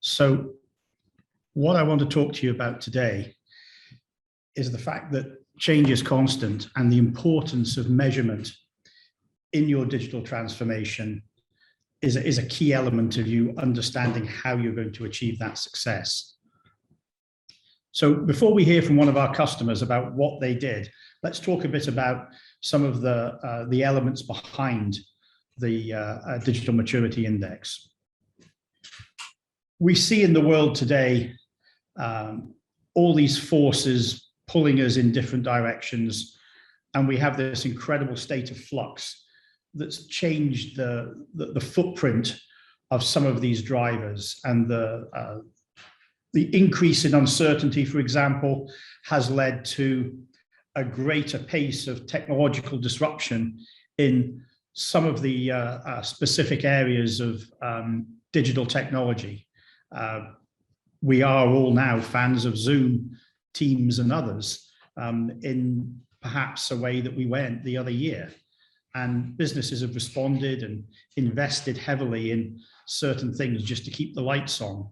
So what I want to talk to you about today is the fact that change is constant and the importance of measurement in your digital transformation is a key element of you understanding how you're going to achieve that success. So before we hear from one of our customers about what they did, let's talk a bit about some of the elements behind the Digital Maturity Index. We see in the world today all these forces pulling us in different directions, and we have this incredible state of flux that's changed the footprint of some of these drivers. And the increase in uncertainty, for example, has led to a greater pace of technological disruption in some of the specific areas of digital technology. We are all now fans of Zoom, Teams, and others in perhaps a way that we weren't the other year. And businesses have responded and invested heavily in certain things just to keep the lights on.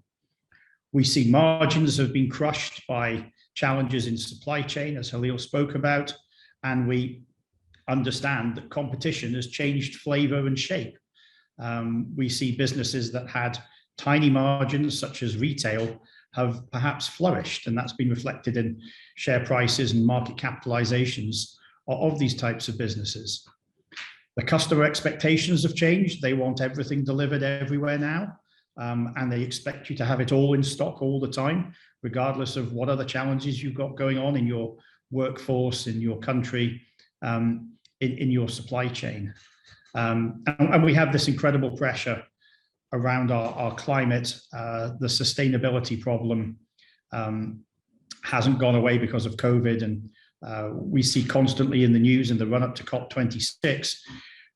We see margins have been crushed by challenges in supply chain, as Halil spoke about, and we understand that competition has changed flavor and shape. We see businesses that had tiny margins, such as retail, have perhaps flourished, and that's been reflected in share prices and market capitalizations of these types of businesses. The customer expectations have changed. They want everything delivered everywhere now, and they expect you to have it all in stock all the time, regardless of what other challenges you've got going on in your workforce, in your country, in your supply chain. And we have this incredible pressure around our climate. The sustainability problem hasn't gone away because of COVID, and we see constantly in the news in the run-up to COP26,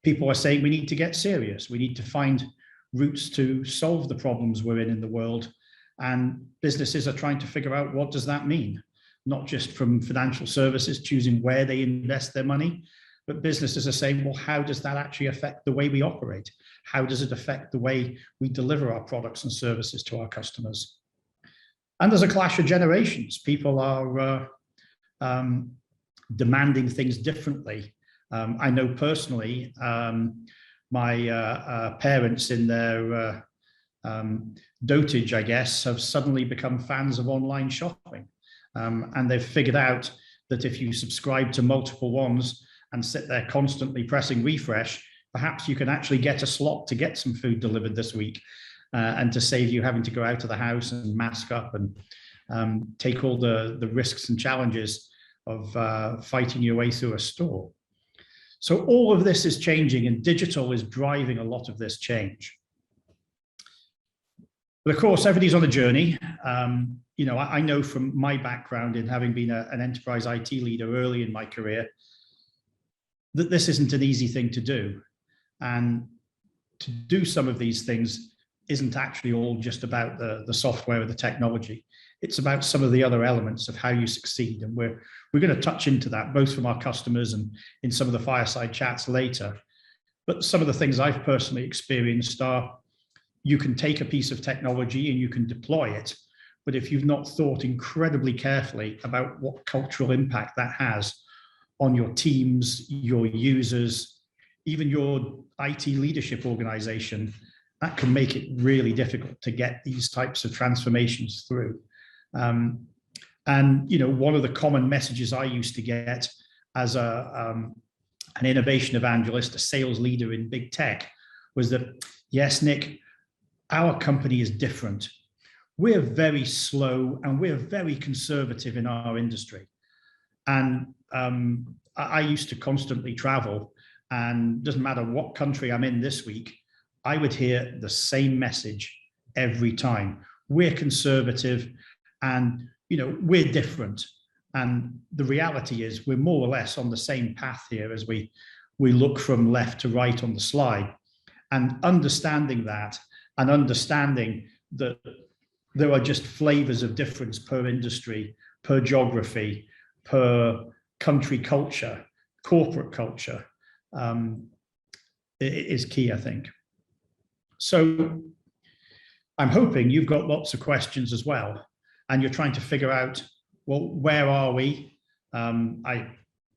people are saying we need to get serious. We need to find routes to solve the problems we're in the world, and businesses are trying to figure out what does that mean, not just from financial services choosing where they invest their money, but businesses are saying, well, how does that actually affect the way we operate? How does it affect the way we deliver our products and services to our customers? And there's a clash of generations. People are demanding things differently. I know personally, my parents in their dotage, I guess, have suddenly become fans of online shopping. And they've figured out that if you subscribe to multiple ones and sit there constantly pressing refresh, perhaps you can actually get a slot to get some food delivered this week, and to save you having to go out of the house and mask up and take all the risks and challenges of fighting your way through a store. So all of this is changing, and digital is driving a lot of this change. But of course, everybody's on a journey. I know from my background in having been an enterprise IT leader early in my career, that this isn't an easy thing to do. And to do some of these things isn't actually all just about the software or the technology. It's about some of the other elements of how you succeed. And we're going to touch into that, both from our customers and in some of the fireside chats later. But some of the things I've personally experienced are, you can take a piece of technology and you can deploy it, but if you've not thought incredibly carefully about what cultural impact that has on your teams, your users, even your IT leadership organization, that can make it really difficult to get these types of transformations through. And one of the common messages I used to get as an innovation evangelist, a sales leader in big tech, was that, yes, Nick, our company is different. We're very slow and we're very conservative in our industry. And I used to constantly travel, and doesn't matter what country I'm in this week, I would hear the same message every time. We're conservative and we're different. And the reality is we're more or less on the same path here as we look from left to right on the slide. And understanding that, and understanding that there are just flavors of difference per industry, per geography, per country culture, corporate culture, is key, I think. So I'm hoping you've got lots of questions as well, and you're trying to figure out, well, where are we? I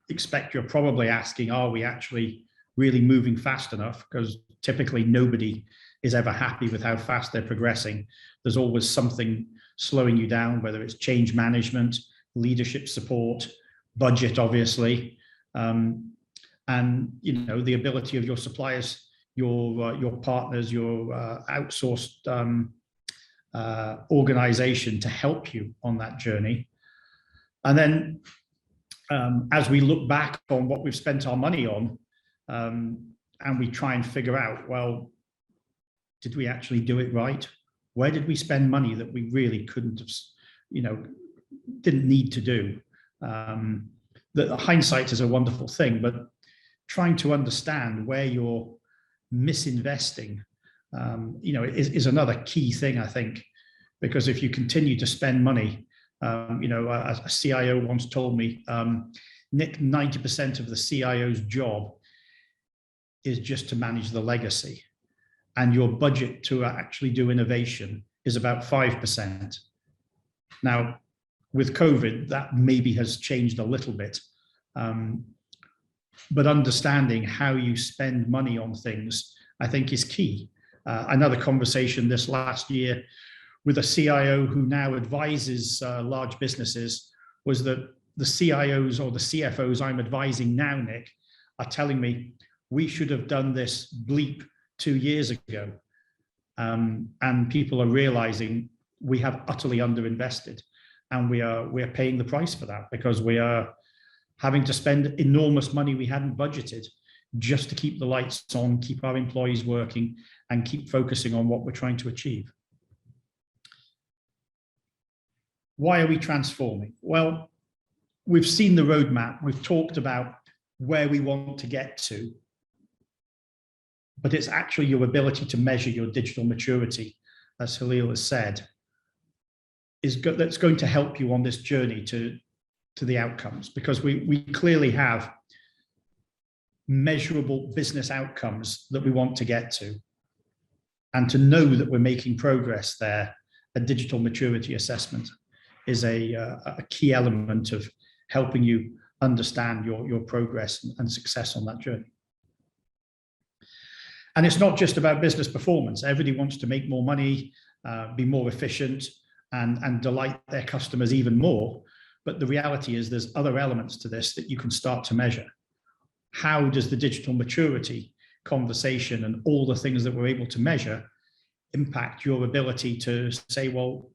expect you're probably asking, are we actually really moving fast enough? Because typically nobody is ever happy with how fast they're progressing. There's always something slowing you down, whether it's change management, leadership support, budget, obviously, and the ability of your suppliers, your partners, your outsourced organization to help you on that journey. And then as we look back on what we've spent our money on, and we try and figure out, well, did we actually do it right? Where did we spend money that we really couldn't have, didn't need to do? The hindsight is a wonderful thing, but trying to understand where you're misinvesting, is another key thing, I think, because if you continue to spend money, a CIO once told me, Nick, 90% of the CIO's job is just to manage the legacy, and your budget to actually do innovation is about 5%. Now, with COVID, that maybe has changed a little bit, but understanding how you spend money on things, I think, is key. Another conversation this last year with a CIO who now advises large businesses was that the CIOs or the CFOs I'm advising now, Nick, are telling me we should have done this bleep 2 years ago. And people are realizing we have utterly underinvested, and we're paying the price for that, because we are having to spend enormous money we hadn't budgeted just to keep the lights on, keep our employees working, and keep focusing on what we're trying to achieve. Why are we transforming? Well, we've seen the roadmap. We've talked about where we want to get to, but it's actually your ability to measure your digital maturity, as Halil has said, that's going to help you on this journey to the outcomes, because we clearly have measurable business outcomes that we want to get to. And to know that we're making progress there, a digital maturity assessment is a key element of helping you understand your progress and success on that journey. And it's not just about business performance. Everybody wants to make more money, be more efficient, and delight their customers even more. But the reality is there's other elements to this that you can start to measure. How does the digital maturity conversation and all the things that we're able to measure impact your ability to say, well,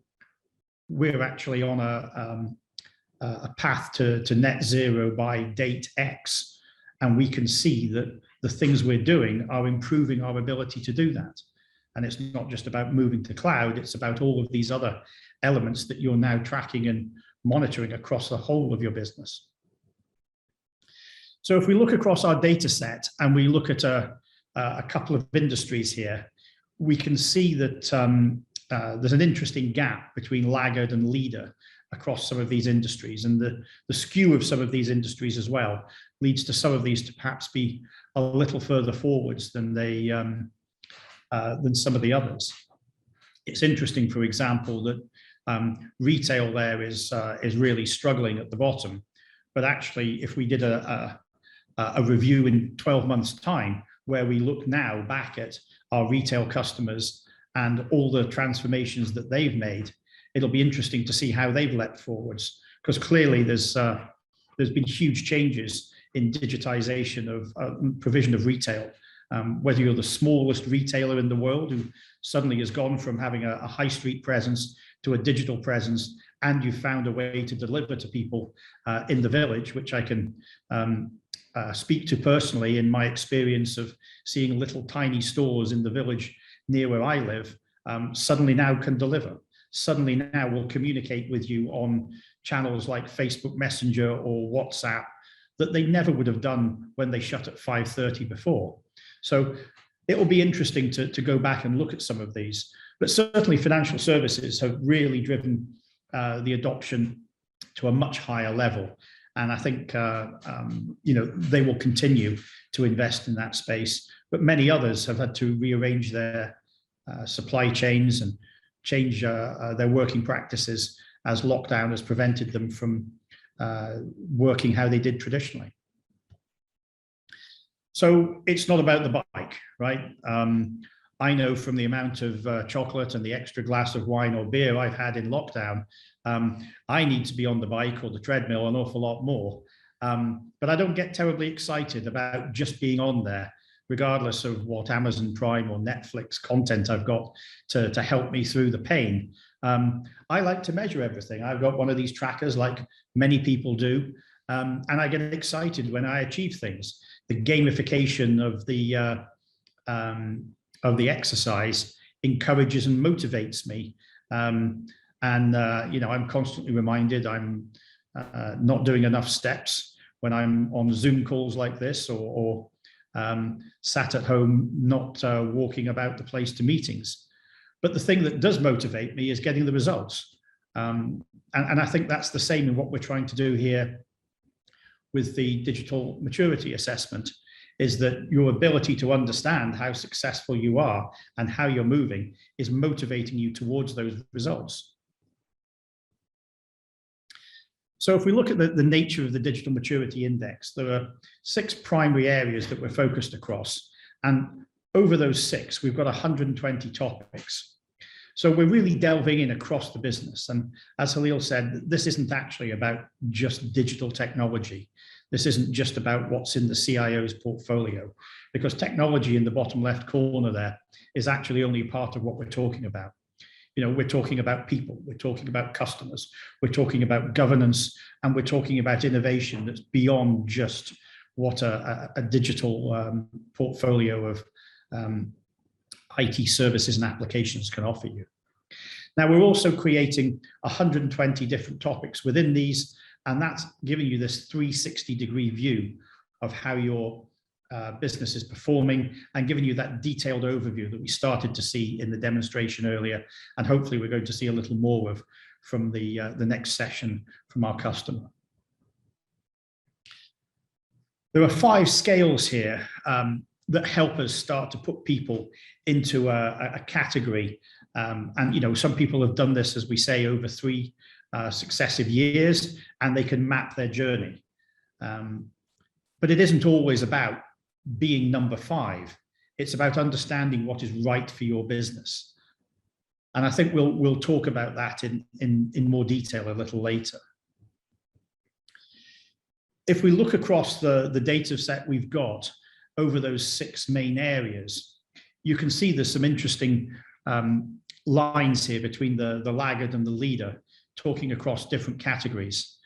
we're actually on a path to net zero by date X, and we can see that the things we're doing are improving our ability to do that. And it's not just about moving to cloud, it's about all of these other elements that you're now tracking and monitoring across the whole of your business. So if we look across our data set and we look at a couple of industries here, we can see that there's an interesting gap between laggard and leader across some of these industries, and the skew of some of these industries as well leads to some of these to perhaps be a little further forwards than some of the others. It's interesting, for example, that retail there is really struggling at the bottom, but actually, if we did a review in 12 months' time, where we look now back at our retail customers and all the transformations that they've made, it'll be interesting to see how they've leapt forwards, because clearly there's been huge changes in digitization of provision of retail. Whether you're the smallest retailer in the world who suddenly has gone from having a high street presence to a digital presence, and you found a way to deliver to people in the village, which I can speak to personally in my experience of seeing little tiny stores in the village near where I live, suddenly now can deliver. Suddenly now will communicate with you on channels like Facebook Messenger or WhatsApp that they never would have done when they shut at 5:30 before. So it will be interesting to go back and look at some of these. But certainly financial services have really driven the adoption to a much higher level. And I think they will continue to invest in that space. But many others have had to rearrange their supply chains and change their working practices as lockdown has prevented them from working how they did traditionally. So it's not about the bike, right? I know from the amount of chocolate and the extra glass of wine or beer I've had in lockdown, I need to be on the bike or the treadmill an awful lot more. But I don't get terribly excited about just being on there, regardless of what Amazon Prime or Netflix content I've got to help me through the pain. I like to measure everything. I've got one of these trackers like many people do, and I get excited when I achieve things. The gamification of the exercise encourages and motivates me. I'm constantly reminded I'm not doing enough steps when I'm on Zoom calls like this, or sat at home not walking about the place to meetings. But the thing that does motivate me is getting the results. And I think that's the same in what we're trying to do here with the digital maturity assessment, is that your ability to understand how successful you are and how you're moving is motivating you towards those results. So if we look at the nature of the Digital Maturity Index, there are 6 primary areas that we're focused across. And over those 6, we've got 120 topics. So we're really delving in across the business. And as Halil said, this isn't actually about just digital technology. This isn't just about what's in the CIO's portfolio, because technology in the bottom left corner there is actually only a part of what we're talking about. You know, we're talking about people, we're talking about customers, we're talking about governance, and we're talking about innovation that's beyond just what a digital portfolio of IT services and applications can offer you. Now, we're also creating 120 different topics within these, and that's giving you this 360-degree view of how your business is performing, and giving you that detailed overview that we started to see in the demonstration earlier, and hopefully we're going to see a little more of from the next session from our customer. There are 5 scales here that help us start to put people into a category. And, you know, some people have done this, as we say, over 3 successive years, and they can map their journey. But it isn't always about being number 5. It's about understanding what is right for your business. And I think we'll talk about that in more detail a little later. If we look across the data set we've got over those 6 main areas, you can see there's some interesting lines here between the laggard and the leader, talking across different categories.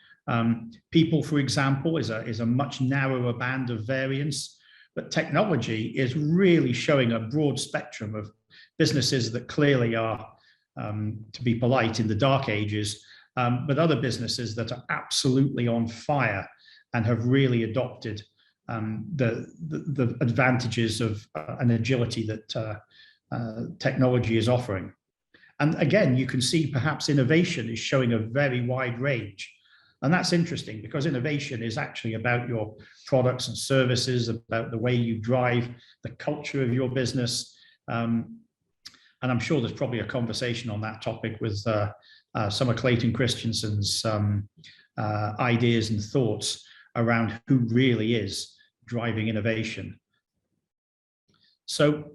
People, for example, is a much narrower band of variance, but technology is really showing a broad spectrum of businesses that clearly are, to be polite, in the dark ages, but other businesses that are absolutely on fire and have really adopted the advantages of an agility that technology is offering. And again, you can see perhaps innovation is showing a very wide range. And that's interesting, because innovation is actually about your products and services, about the way you drive the culture of your business. And I'm sure there's probably a conversation on that topic with some of Clayton Christensen's ideas and thoughts around who really is driving innovation. So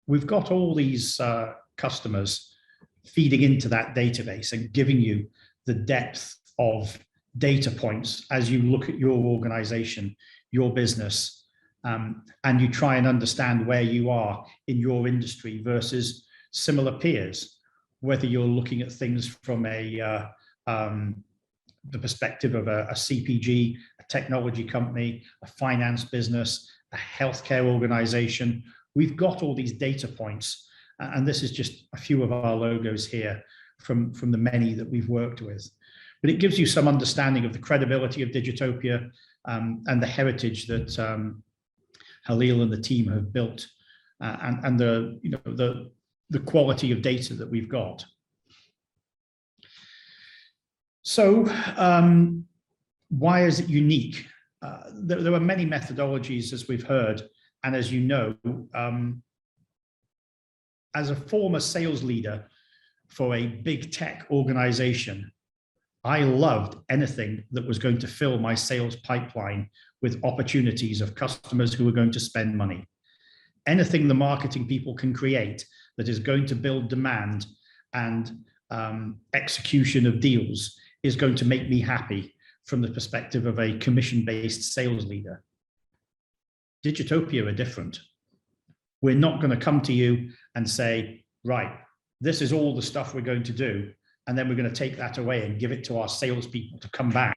we've got all these customers feeding into that database and giving you the depth of data points as you look at your organization, your business, and you try and understand where you are in your industry versus similar peers, whether you're looking at things from the perspective of a CPG, a technology company, a finance business, a healthcare organization. We've got all these data points, and this is just a few of our logos here from the many that we've worked with. But it gives you some understanding of the credibility of Digitopia and the heritage that Halil and the team have built, and the quality of data that we've got. So why is it unique? There are many methodologies, as we've heard, and as you know, as a former sales leader for a big tech organization, I loved anything that was going to fill my sales pipeline with opportunities of customers who were going to spend money. Anything the marketing people can create that is going to build demand and execution of deals is going to make me happy from the perspective of a commission-based sales leader. Digitopia are different. We're not going to come to you and say, right, this is all the stuff we're going to do, and then we're going to take that away and give it to our salespeople to come back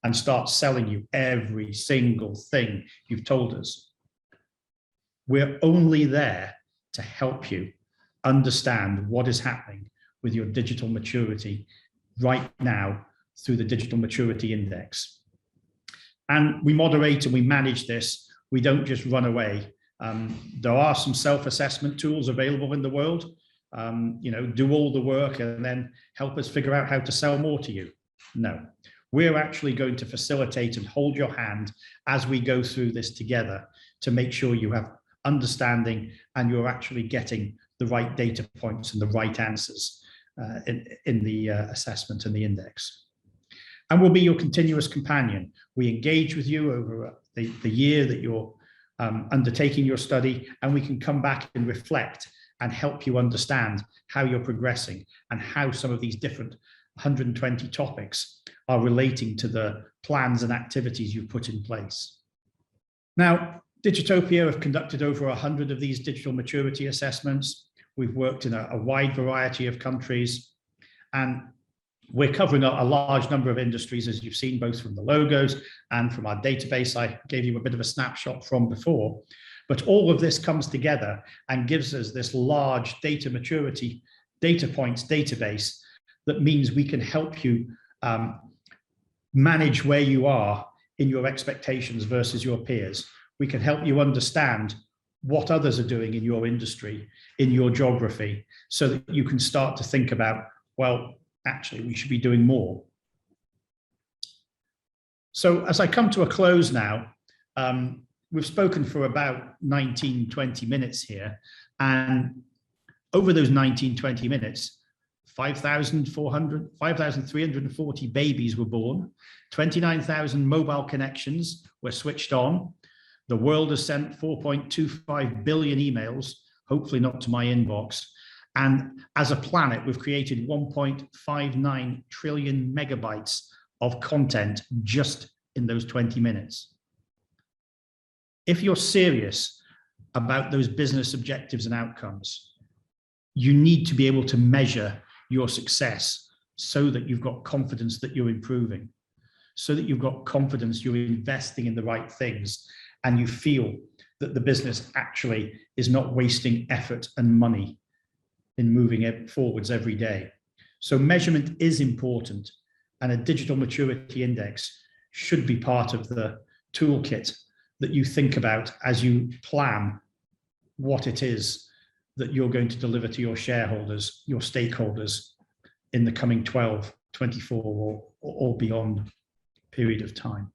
and start selling you every single thing you've told us. We're only there to help you understand what is happening with your digital maturity right now through the Digital Maturity Index. And we moderate and we manage this. We don't just run away. There are some self-assessment tools available in the world. Do all the work and then help us figure out how to sell more to you. No, we're actually going to facilitate and hold your hand as we go through this together to make sure you have understanding and you're actually getting the right data points and the right answers in the assessment and the index. And we'll be your continuous companion. We engage with you over the year that you're undertaking your study, and we can come back and reflect and help you understand how you're progressing and how some of these different 120 topics are relating to the plans and activities you've put in place. Now, Digitopia have conducted over 100 of these digital maturity assessments. We've worked in a wide variety of countries, and we're covering a large number of industries, as you've seen, both from the logos and from our database I gave you a bit of a snapshot from before. But all of this comes together and gives us this large data maturity data points database that means we can help you manage where you are in your expectations versus your peers. We can help you understand what others are doing in your industry, in your geography, so that you can start to think about, well, actually, we should be doing more. So as I come to a close now, we've spoken for about 19, 20 minutes here. And over those 19, 20 minutes, 5,340 babies were born, 29,000 mobile connections were switched on. The world has sent 4.25 billion emails, hopefully not to my inbox. And as a planet, we've created 1.59 trillion megabytes of content just in those 20 minutes. If you're serious about those business objectives and outcomes, you need to be able to measure your success so that you've got confidence that you're improving, so that you've got confidence you're investing in the right things, and you feel that the business actually is not wasting effort and money in moving it forwards every day. So measurement is important, and a digital maturity index should be part of the toolkit that you think about as you plan what it is that you're going to deliver to your shareholders, your stakeholders in the coming 12, 24 or beyond period of time.